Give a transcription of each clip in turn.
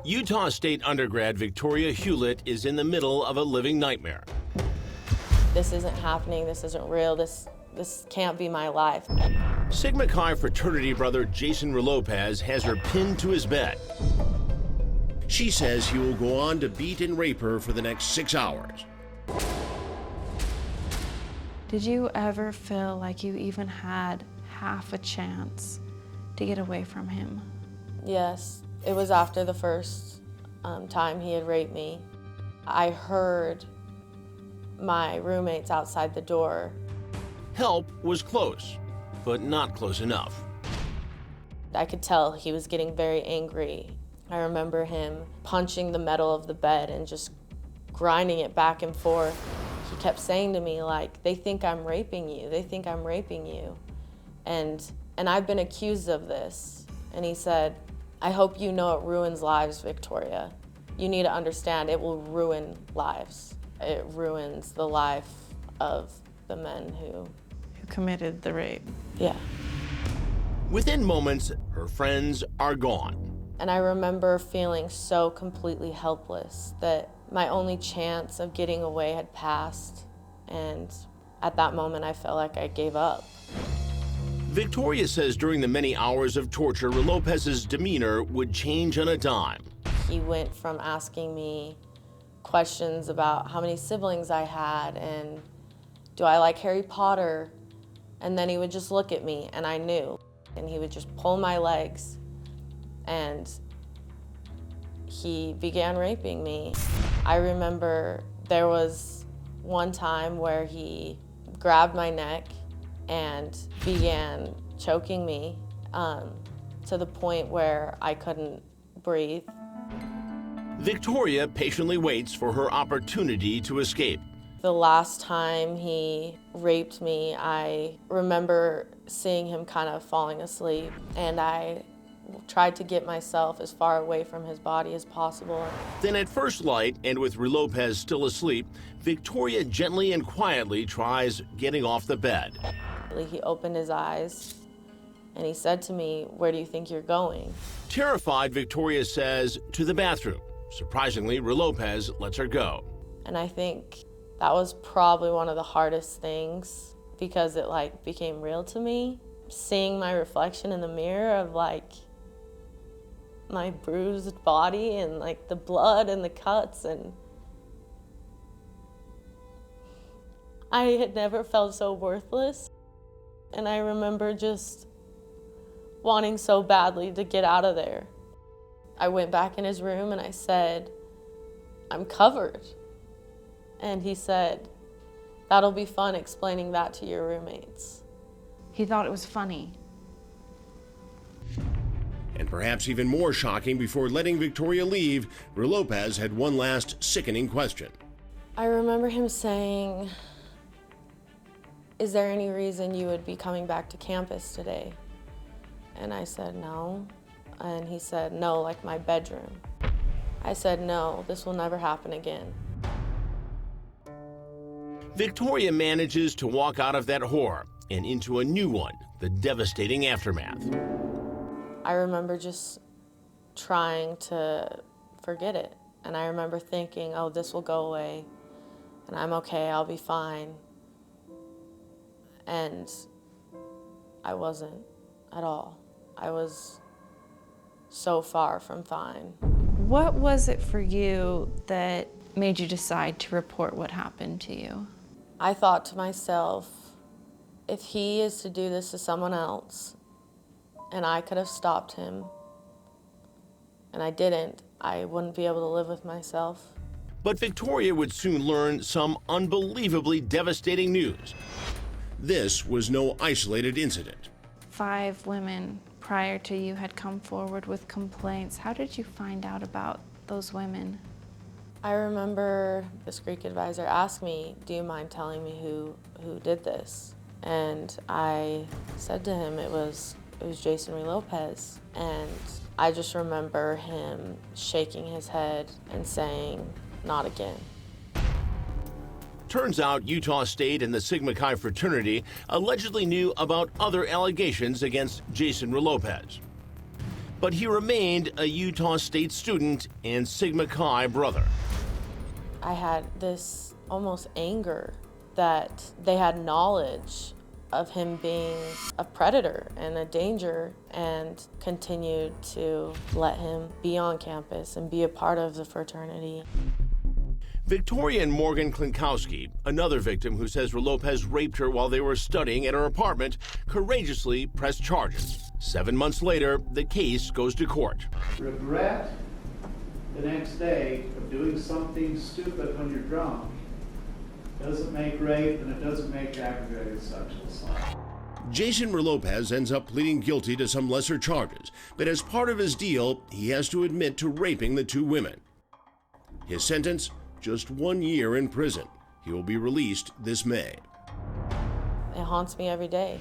Utah State undergrad Victoria Hewlett is in the middle of a living nightmare. This isn't happening, this isn't real, this can't be my life. Sigma Chi fraternity brother Jason Relopez has her pinned to his bed. She says he will go on to beat and rape her for the next 6 hours. Did you ever feel like you even had half a chance to get away from him? Yes, it was after the first time he had raped me. I heard my roommates outside the door. Help was close, but not close enough. I could tell he was getting very angry. I remember him punching the metal of the bed and just grinding it back and forth. He kept saying to me, like, they think I'm raping you, they think I'm raping you. And I've been accused of this. And he said, I hope you know it ruins lives, Victoria. You need to understand it will ruin lives. It ruins the life of the men who Committed the rape. Yeah. Within moments, her friends are gone. And I remember feeling so completely helpless that my only chance of getting away had passed. And at that moment, I felt like I gave up. Victoria says during the many hours of torture, Relopez's demeanor would change on a dime. He went from asking me questions about how many siblings I had and do I like Harry Potter? And then he would just look at me and I knew. And he would just pull my legs and he began raping me. I remember there was one time where he grabbed my neck and began choking me to the point where I couldn't breathe. Victoria patiently waits for her opportunity to escape. The last time he raped me, I remember seeing him kind of falling asleep, and I tried to get myself as far away from his body as possible. Then at first light, and with Relopez still asleep, Victoria gently and quietly tries getting off the bed. He opened his eyes and he said to me, "Where do you think you're going?" Terrified, Victoria says, to the bathroom. Surprisingly, Relopez lets her go. And I think that was probably one of the hardest things because it became real to me. Seeing my reflection in the mirror of my bruised body and the blood and the cuts, and I had never felt so worthless. And I remember just wanting so badly to get out of there. I went back in his room and I said, "I'm covered." And he said, "That'll be fun explaining that to your roommates." He thought it was funny. And perhaps even more shocking, before letting Victoria leave, Relopez had one last sickening question. I remember him saying, "Is there any reason you would be coming back to campus today?" And I said, "No." And he said, "No, like my bedroom." I said, "No, this will never happen again." Victoria manages to walk out of that horror and into a new one, the devastating aftermath. I remember just trying to forget it. And I remember thinking, oh, this will go away, and I'm okay, I'll be fine. And I wasn't at all. I was so far from fine. What was it for you that made you decide to report what happened to you? I thought to myself, if he is to do this to someone else, and I could have stopped him, and I didn't, I wouldn't be able to live with myself. But Victoria would soon learn some unbelievably devastating news. This was no isolated incident. 5 women prior to you had come forward with complaints. How did you find out about those women? I remember this Greek advisor asked me, "Do you mind telling me who did this?" And I said to him it was Jason Relopez. And I just remember him shaking his head and saying, "Not again." Turns out Utah State and the Sigma Chi fraternity allegedly knew about other allegations against Jason Relopez. but he remained a Utah State student and Sigma Chi brother. I had this almost anger that they had knowledge of him being a predator and a danger and continued to let him be on campus and be a part of the fraternity. Victoria and Morgan Klinkowski, another victim who says Relopez raped her while they were studying at her apartment, courageously pressed charges. 7 months later, the case goes to court. Regret the next day of doing something stupid when you're drunk doesn't make rape, and it doesn't make aggravated sexual assault. Jason Relopez ends up pleading guilty to some lesser charges, but as part of his deal, he has to admit to raping the 2 women. His sentence? Just 1 year in prison. He will be released this May. It haunts me every day.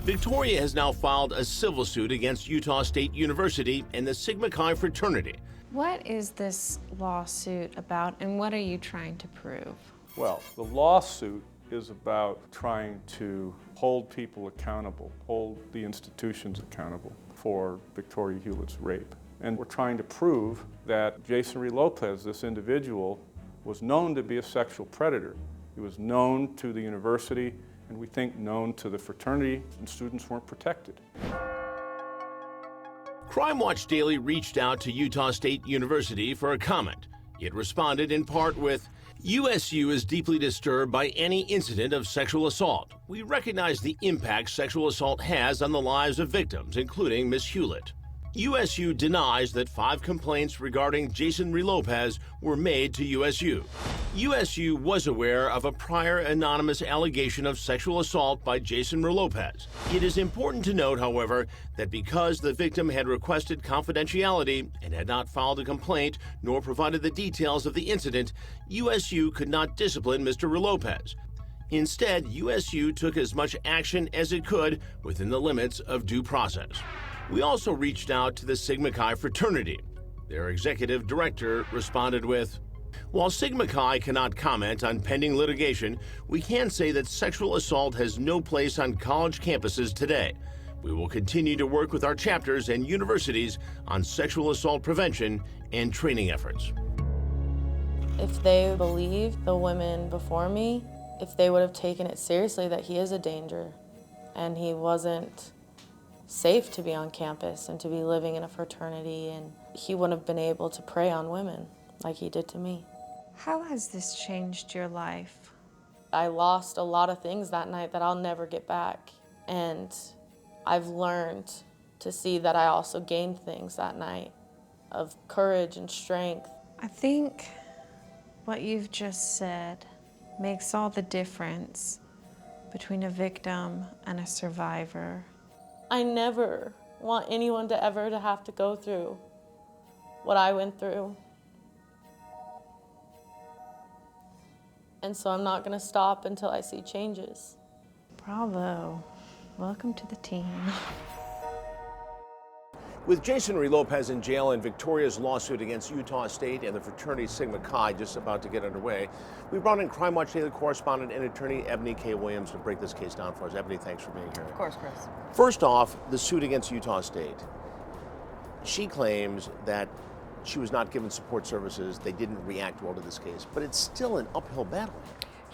Victoria has now filed a civil suit against Utah State University and the Sigma Chi fraternity. What is this lawsuit about, and what are you trying to prove? Well, the lawsuit is about trying to hold people accountable, hold the institutions accountable for Victoria Hewlett's rape. And we're trying to prove that Jason Relopez, this individual, was known to be a sexual predator. He was known to the university, and we think known to the fraternity, and students weren't protected. Crime Watch Daily reached out to Utah State University for a comment. It responded in part with, USU is deeply disturbed by any incident of sexual assault. We recognize the impact sexual assault has on the lives of victims, including Ms. Hewlett. USU denies that 5 complaints regarding Jason Relopez were made to USU. USU was aware of a prior anonymous allegation of sexual assault by Jason Relopez. It is important to note, however, that because the victim had requested confidentiality and had not filed a complaint nor provided the details of the incident, USU could not discipline Mr. Relopez. Instead, USU took as much action as it could within the limits of due process. We also reached out to the Sigma Chi fraternity. Their executive director responded with, while Sigma Chi cannot comment on pending litigation, we can say that sexual assault has no place on college campuses today. We will continue to work with our chapters and universities on sexual assault prevention and training efforts. If they believed the women before me, if they would have taken it seriously that he is a danger and he wasn't safe to be on campus and to be living in a fraternity, and he wouldn't have been able to prey on women like he did to me. How has this changed your life? I lost a lot of things that night that I'll never get back, and I've learned to see that I also gained things that night of courage and strength. I think what you've just said makes all the difference between a victim and a survivor. I never want anyone to ever to have to go through what I went through. And so I'm not gonna stop until I see changes. Bravo. Welcome to the team. With Jason Relopez in jail and Victoria's lawsuit against Utah State and the fraternity Sigma Chi just about to get underway, we brought in Crime Watch Daily correspondent and attorney Ebony K. Williams to break this case down for us. Ebony, thanks for being here. Of course, Chris. First off, the suit against Utah State. She claims that she was not given support services. They didn't react well to this case, but it's still an uphill battle.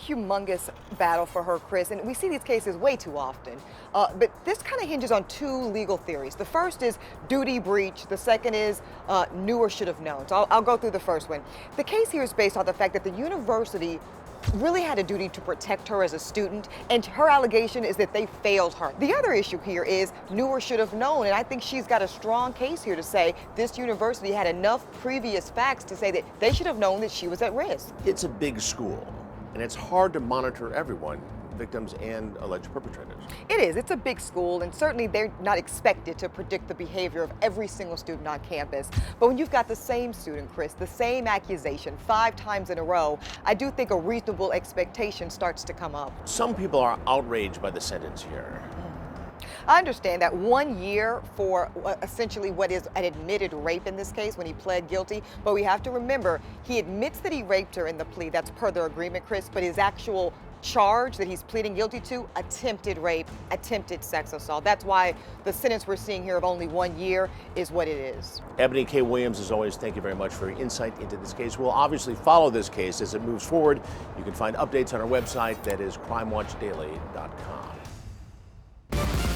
Humongous battle for her, Chris, and we see these cases way too often. But this kind of hinges on 2 legal theories. The first is duty breach. The second is knew or should have known. So I'll go through the first one. The case here is based on the fact that the university really had a duty to protect her as a student, and her allegation is that they failed her. The other issue here is knew or should have known, and I think she's got a strong case here to say this university had enough previous facts to say that they should have known that she was at risk. It's a big school, and it's hard to monitor everyone, victims and alleged perpetrators. It is. It's a big school, and certainly they're not expected to predict the behavior of every single student on campus. But when you've got the same student, Chris, the same accusation 5 times in a row, I do think a reasonable expectation starts to come up. Some people are outraged by the sentence here. I understand that 1 year for essentially what is an admitted rape in this case when he pled guilty, but we have to remember he admits that he raped her in the plea. That's per their agreement, Chris, but his actual charge that he's pleading guilty to, attempted rape, attempted sex assault. That's why the sentence we're seeing here of only 1 year is what it is. Ebony K. Williams, as always, thank you very much for your insight into this case. We'll obviously follow this case as it moves forward. You can find updates on our website, that is crimewatchdaily.com.